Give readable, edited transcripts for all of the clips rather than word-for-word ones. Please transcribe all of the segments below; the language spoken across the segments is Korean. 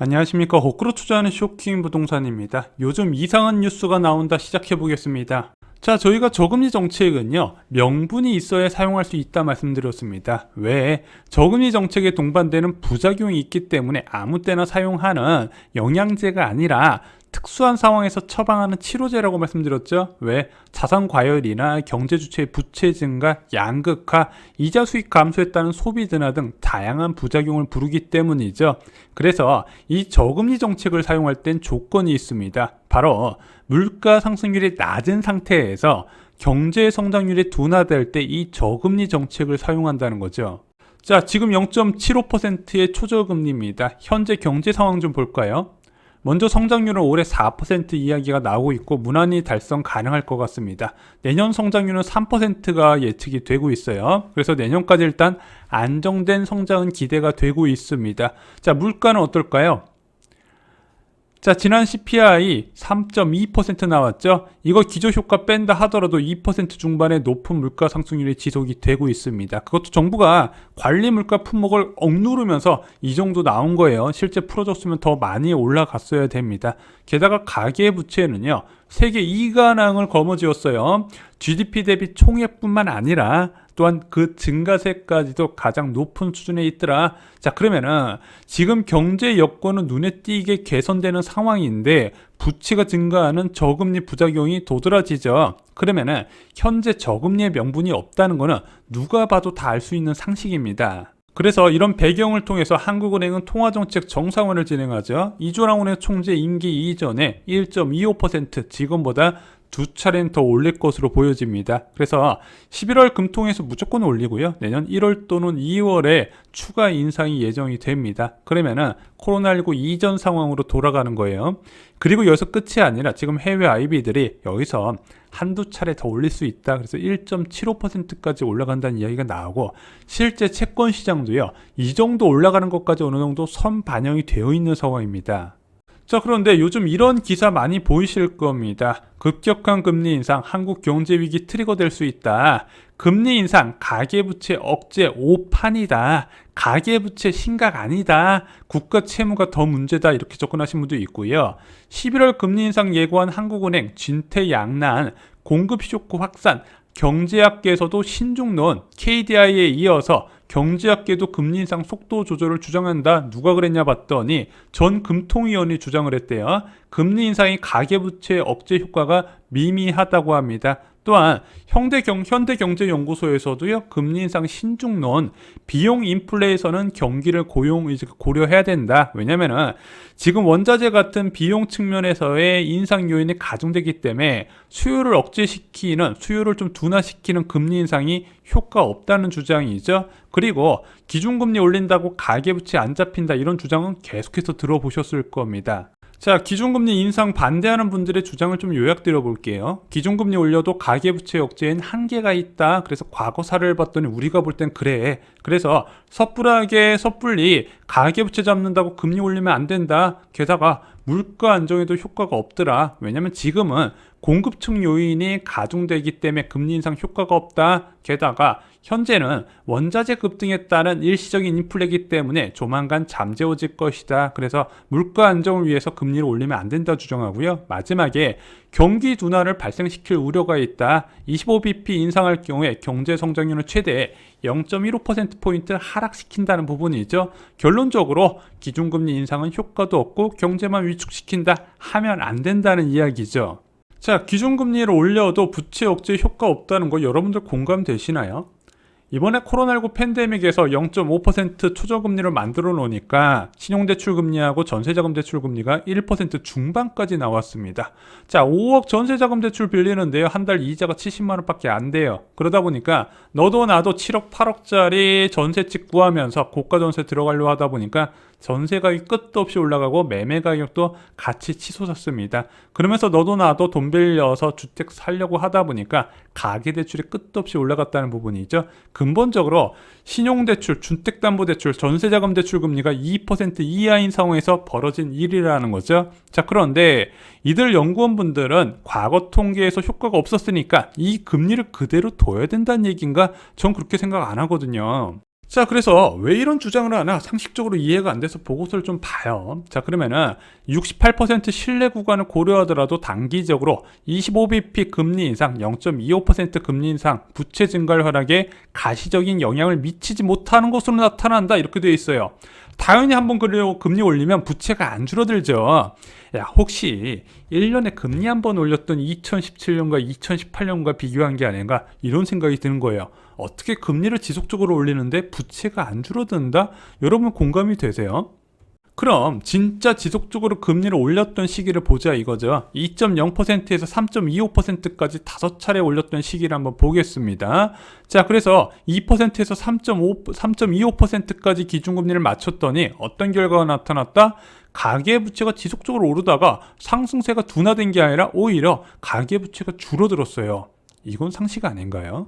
안녕하십니까. 거꾸로 투자하는 쇼킹 부동산입니다. 요즘 이상한 뉴스가 나온다 시작해 보겠습니다. 자, 저희가 저금리 정책은요, 명분이 있어야 사용할 수 있다 말씀드렸습니다. 왜? 저금리 정책에 동반되는 부작용이 있기 때문에 아무 때나 사용하는 영양제가 아니라 특수한 상황에서 처방하는 치료제라고 말씀드렸죠. 왜? 자산 과열이나 경제 주체의 부채 증가, 양극화, 이자 수익 감소에 따른 소비 둔화 등 다양한 부작용을 부르기 때문이죠. 그래서 이 저금리 정책을 사용할 땐 조건이 있습니다. 바로 물가 상승률이 낮은 상태에서 경제 성장률이 둔화될 때 이 저금리 정책을 사용한다는 거죠. 자, 지금 0.75%의 초저금리입니다. 현재 경제 상황 좀 볼까요? 먼저 성장률은 올해 4% 이야기가 나오고 있고 무난히 달성 가능할 것 같습니다. 내년 성장률은 3%가 예측이 되고 있어요. 그래서 내년까지 일단 안정된 성장은 기대가 되고 있습니다. 자, 물가는 어떨까요? 자, 지난 CPI 3.2% 나왔죠. 이거 기저효과 뺀다 하더라도 2% 중반의 높은 물가 상승률이 지속이 되고 있습니다. 그것도 정부가 관리 물가 품목을 억누르면서 이 정도 나온 거예요. 실제 풀어줬으면 더 많이 올라갔어야 됩니다. 게다가 가계부채는요, 세계 2관왕을 거머쥐었어요. GDP 대비 총액뿐만 아니라 또한 그 증가세까지도 가장 높은 수준에 있더라. 자, 그러면은 지금 경제 여건은 눈에 띄게 개선되는 상황인데 부채가 증가하는 저금리 부작용이 도드라지죠. 그러면은 현재 저금리의 명분이 없다는 거는 누가 봐도 다 알 수 있는 상식입니다. 그래서 이런 배경을 통해서 한국은행은 통화정책 정상화를 진행하죠. 이조랑 은행 총재 임기 이전에 1.25% 지금보다 두 차례는 더 올릴 것으로 보여집니다. 그래서 11월 금통에서 무조건 올리고요. 내년 1월 또는 2월에 추가 인상이 예정이 됩니다. 그러면은 코로나19 이전 상황으로 돌아가는 거예요. 그리고 여기서 끝이 아니라 지금 해외 IB들이 여기서 한두 차례 더 올릴 수 있다. 그래서 1.75%까지 올라간다는 이야기가 나오고 실제 채권 시장도요. 이 정도 올라가는 것까지 어느 정도 선 반영이 되어 있는 상황입니다. 자, 그런데 요즘 이런 기사 많이 보이실 겁니다. 급격한 금리 인상, 한국 경제 위기 트리거 될 수 있다. 금리 인상, 가계부채 억제 오판이다. 가계부채 심각 아니다. 국가 채무가 더 문제다. 이렇게 접근하신 분도 있고요. 11월 금리 인상 예고한 한국은행 진퇴양난, 공급 쇼크 확산, 경제학계에서도 신중론, KDI에 이어서 경제학계도 금리 인상 속도 조절을 주장한다. 누가 그랬냐 봤더니 전 금통위원이 주장을 했대요. 금리 인상이 가계부채 억제 효과가 미미하다고 합니다. 또한 현대경제연구소에서도요, 금리 인상 신중론, 비용 인플레에서는 경기를 고려해야 된다. 왜냐면은 지금 원자재 같은 비용 측면에서의 인상 요인이 가중되기 때문에 수요를 좀 둔화시키는 금리 인상이 효과 없다는 주장이죠. 그리고 기준금리 올린다고 가계부채 안 잡힌다, 이런 주장은 계속해서 들어보셨을 겁니다. 자, 기준금리 인상 반대하는 분들의 주장을 좀 요약드려 볼게요. 기준금리 올려도 가계부채 억제엔 한계가 있다. 그래서 과거 사례를 봤더니 우리가 볼 땐 그래. 그래서 섣불리 가계부채 잡는다고 금리 올리면 안 된다. 게다가 물가 안정에도 효과가 없더라. 왜냐면 지금은 공급층 요인이 가중되기 때문에 금리 인상 효과가 없다. 게다가 현재는 원자재 급등에 따른 일시적인 인플레이기 때문에 조만간 잠재워질 것이다. 그래서 물가 안정을 위해서 금리를 올리면 안 된다 주장하고요. 마지막에 경기 둔화를 발생시킬 우려가 있다. 25bp 인상할 경우에 경제 성장률은 최대 0.15%포인트 하락시킨다는 부분이죠. 결론적으로 기준금리 인상은 효과도 없고 경제만 위축시킨다 하면 안 된다는 이야기죠. 자, 기준금리를 올려도 부채 억제 효과 없다는 거 여러분들 공감되시나요? 이번에 코로나19 팬데믹에서 0.5% 초저금리를 만들어 놓으니까 신용대출 금리하고 전세자금 대출 금리가 1% 중반까지 나왔습니다. 자, 5억 전세자금 대출 빌리는데요, 한 달 이자가 70만 원밖에 안 돼요. 그러다 보니까 너도 나도 7억 8억짜리 전세집 구하면서 고가 전세 들어가려고 하다 보니까 전세 가격이 끝도 없이 올라가고 매매 가격도 같이 치솟았습니다. 그러면서 너도 나도 돈 빌려서 주택 살려고 하다 보니까 가계대출이 끝도 없이 올라갔다는 부분이죠. 근본적으로 신용대출, 주택담보대출, 전세자금대출 금리가 2% 이하인 상황에서 벌어진 일이라는 거죠. 자, 그런데 이들 연구원분들은 과거 통계에서 효과가 없었으니까 이 금리를 그대로 둬야 된다는 얘기인가? 전 그렇게 생각 안 하거든요. 자, 그래서 왜 이런 주장을 하나 상식적으로 이해가 안 돼서 보고서를 좀 봐요. 자, 그러면은 68% 신뢰 구간을 고려하더라도 단기적으로 25bp 금리 인상, 0.25% 금리 인상, 부채 증가율 하락에 가시적인 영향을 미치지 못하는 것으로 나타난다. 이렇게 되어 있어요. 당연히 한번 금리 올리면 부채가 안 줄어들죠. 야, 혹시 1년에 금리 한번 올렸던 2017년과 2018년과 비교한 게 아닌가 이런 생각이 드는 거예요. 어떻게 금리를 지속적으로 올리는데 부채가 안 줄어든다? 여러분 공감이 되세요? 그럼 진짜 지속적으로 금리를 올렸던 시기를 보자 이거죠. 2.0%에서 3.25%까지 5차례 올렸던 시기를 한번 보겠습니다. 자, 그래서 2%에서 3.25%까지 기준금리를 맞췄더니 어떤 결과가 나타났다? 가계부채가 지속적으로 오르다가 상승세가 둔화된 게 아니라 오히려 가계부채가 줄어들었어요. 이건 상식 아닌가요?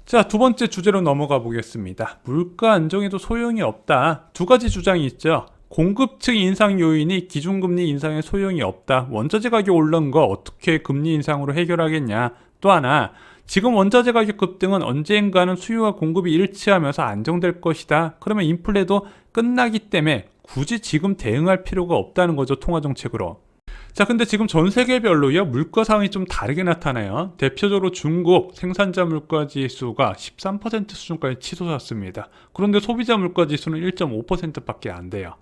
자, 두 번째 주제로 넘어가 보겠습니다. 물가 안정에도 소용이 없다. 두 가지 주장이 있죠. 공급층 인상 요인이 기준금리 인상에 소용이 없다. 원자재 가격 오른 거 어떻게 금리 인상으로 해결하겠냐. 또 하나, 지금 원자재 가격 급등은 언젠가는 수요와 공급이 일치하면서 안정될 것이다. 그러면 인플레도 끝나기 때문에 굳이 지금 대응할 필요가 없다는 거죠. 통화정책으로. 자, 근데 지금 전 세계별로요 물가 상황이 좀 다르게 나타나요. 대표적으로 중국 생산자 물가 지수가 13% 수준까지 치솟았습니다. 그런데 소비자 물가 지수는 1.5%밖에 안 돼요.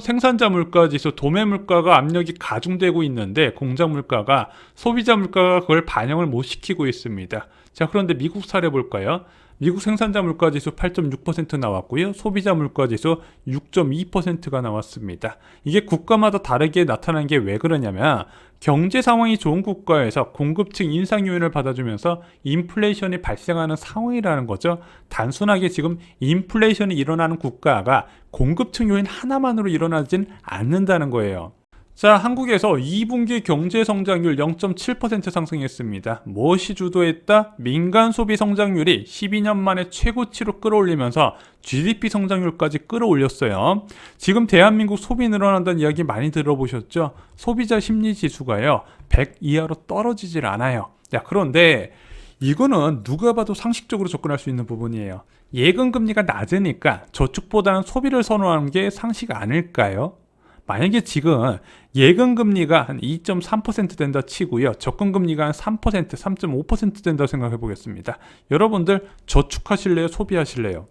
생산자 물가 지수, 도매 물가가 압력이 가중되고 있는데 공장 물가가, 소비자 물가가 그걸 반영을 못 시키고 있습니다. 자, 그런데 미국 사례 볼까요? 미국 생산자 물가 지수 8.6% 나왔고요. 소비자 물가 지수 6.2%가 나왔습니다. 이게 국가마다 다르게 나타난 게 왜 그러냐면 경제 상황이 좋은 국가에서 공급층 인상 요인을 받아주면서 인플레이션이 발생하는 상황이라는 거죠. 단순하게 지금 인플레이션이 일어나는 국가가 공급층 요인 하나만으로 일어나진 않는다는 거예요. 자, 한국에서 2분기 경제 성장률 0.7% 상승했습니다. 무엇이 주도했다? 민간 소비 성장률이 12년 만에 최고치로 끌어올리면서 GDP 성장률까지 끌어올렸어요. 지금 대한민국 소비 늘어난다는 이야기 많이 들어보셨죠? 소비자 심리 지수가요 100 이하로 떨어지질 않아요. 야, 그런데 이거는 누가 봐도 상식적으로 접근할 수 있는 부분이에요. 예금 금리가 낮으니까 저축보다는 소비를 선호하는 게 상식 아닐까요? 만약에 지금 예금금리가 한 2.3% 된다 치고요. 적금금리가 한 3%, 3.5% 된다고 생각해 보겠습니다. 여러분들 저축하실래요? 소비하실래요?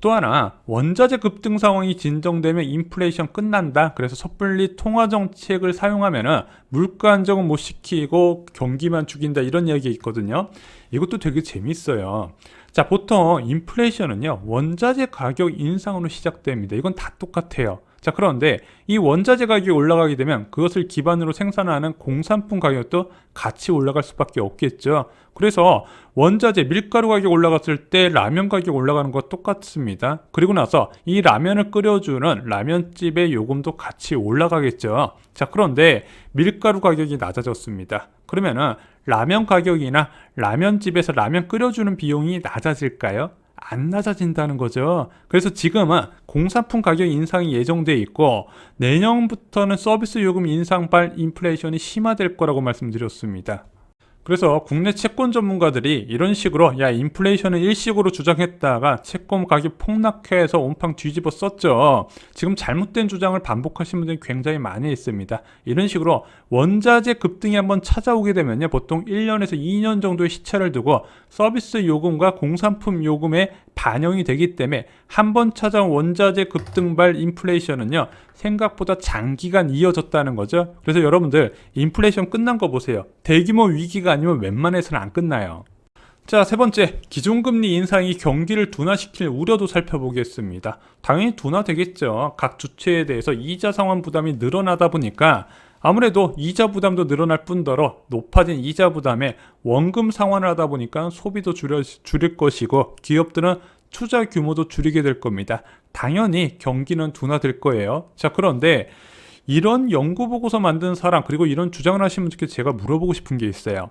또 하나, 원자재 급등 상황이 진정되면 인플레이션 끝난다. 그래서 섣불리 통화정책을 사용하면 물가 안정은 못 시키고 경기만 죽인다. 이런 이야기가 있거든요. 이것도 되게 재밌어요. 자, 보통 인플레이션은요 원자재 가격 인상으로 시작됩니다. 이건 다 똑같아요. 자, 그런데 이 원자재 가격이 올라가게 되면 그것을 기반으로 생산하는 공산품 가격도 같이 올라갈 수밖에 없겠죠. 그래서 원자재 밀가루 가격 올라갔을 때 라면 가격 올라가는 거 똑같습니다. 그리고 나서 이 라면을 끓여주는 라면집의 요금도 같이 올라가겠죠. 자, 그런데 밀가루 가격이 낮아졌습니다. 그러면은 라면 가격이나 라면집에서 라면 끓여주는 비용이 낮아질까요? 안 낮아진다는 거죠. 그래서 지금은 공산품 가격 인상이 예정돼 있고 내년부터는 서비스 요금 인상발 인플레이션이 심화될 거라고 말씀드렸습니다. 그래서 국내 채권 전문가들이 이런 식으로 야 인플레이션은 일시적으로 주장했다가 채권 가격 폭락해서 온팡 뒤집어 썼죠. 지금 잘못된 주장을 반복하시는 분들이 굉장히 많이 있습니다. 이런 식으로 원자재 급등이 한번 찾아오게 되면요 보통 1년에서 2년 정도의 시차를 두고 서비스 요금과 공산품 요금에 반영이 되기 때문에 한번 찾아온 원자재 급등발 인플레이션은요 생각보다 장기간 이어졌다는 거죠. 그래서 여러분들 인플레이션 끝난 거 보세요. 대규모 위기가 아니면 웬만해서는 안 끝나요. 자, 세 번째, 기준금리 인상이 경기를 둔화시킬 우려도 살펴보겠습니다. 당연히 둔화되겠죠. 각 주체에 대해서 이자 상환 부담이 늘어나다 보니까 아무래도 이자 부담도 늘어날 뿐더러 높아진 이자 부담에 원금 상환을 하다 보니까 소비도 줄일 것이고 기업들은 투자 규모도 줄이게 될 겁니다. 당연히 경기는 둔화될 거예요. 자, 그런데 이런 연구 보고서 만든 사람 그리고 이런 주장을 하시는 분들께 제가 물어보고 싶은 게 있어요.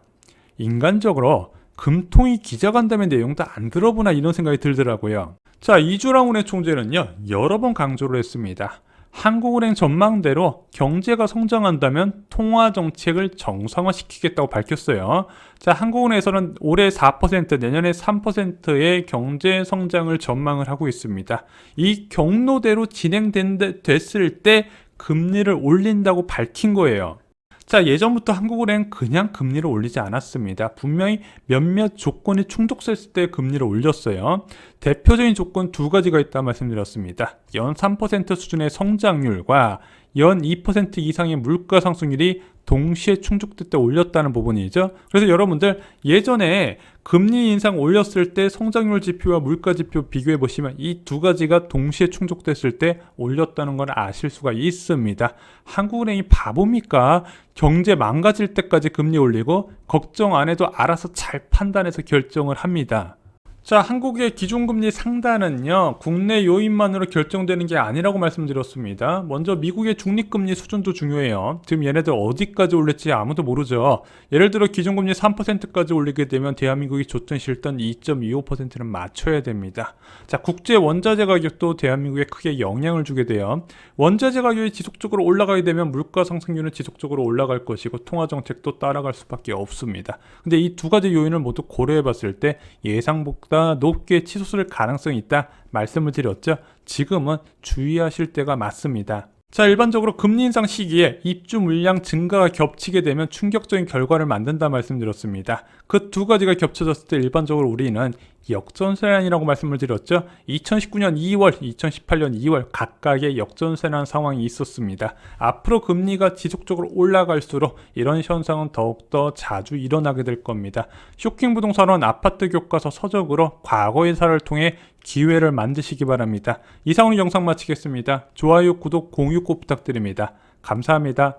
인간적으로 금통위 기자간담회 내용도 안 들어보나 이런 생각이 들더라고요. 자, 이주랑 운해 총재는요 여러 번 강조를 했습니다. 한국은행 전망대로 경제가 성장한다면 통화 정책을 정상화시키겠다고 밝혔어요. 자, 한국은행에서는 올해 4%, 내년에 3%의 경제 성장을 전망을 하고 있습니다. 이 경로대로 진행됐을 때 금리를 올린다고 밝힌 거예요. 자, 예전부터 한국은행 그냥 금리를 올리지 않았습니다. 분명히 몇몇 조건이 충족됐을 때 금리를 올렸어요. 대표적인 조건 두 가지가 있다 말씀드렸습니다. 연 3% 수준의 성장률과 연 2% 이상의 물가 상승률이 동시에 충족될 때 올렸다는 부분이죠. 그래서 여러분들 예전에 금리 인상 올렸을 때 성장률 지표와 물가 지표 비교해 보시면 이 두 가지가 동시에 충족됐을 때 올렸다는 걸 아실 수가 있습니다. 한국은행이 바보입니까? 경제 망가질 때까지 금리 올리고 걱정 안 해도 알아서 잘 판단해서 결정을 합니다. 자, 한국의 기준금리 상단은요, 국내 요인만으로 결정되는 게 아니라고 말씀드렸습니다. 먼저 미국의 중립금리 수준도 중요해요. 지금 얘네들 어디까지 올릴지 아무도 모르죠. 예를 들어 기준금리 3%까지 올리게 되면 대한민국이 줬던 실던 2.25%는 맞춰야 됩니다. 자, 국제 원자재 가격도 대한민국에 크게 영향을 주게 돼요. 원자재 가격이 지속적으로 올라가게 되면 물가 상승률은 지속적으로 올라갈 것이고 통화정책도 따라갈 수밖에 없습니다. 근데 이 두 가지 요인을 모두 고려해 봤을 때 예상보다 높게 치솟을 가능성이 있다 말씀을 드렸죠. 지금은 주의하실 때가 맞습니다. 자, 일반적으로 금리 인상 시기에 입주 물량 증가가 겹치게 되면 충격적인 결과를 만든다 말씀드렸습니다. 그 두 가지가 겹쳐졌을 때 일반적으로 우리는 역전세란이라고 말씀을 드렸죠. 2019년 2월, 2018년 2월 각각의 역전세란 상황이 있었습니다. 앞으로 금리가 지속적으로 올라갈수록 이런 현상은 더욱더 자주 일어나게 될 겁니다. 쇼킹 부동산원 아파트 교과서 서적으로 과거의 사례를 통해 기회를 만드시기 바랍니다. 이상으로 영상 마치겠습니다. 좋아요, 구독, 공유 꼭 부탁드립니다. 감사합니다.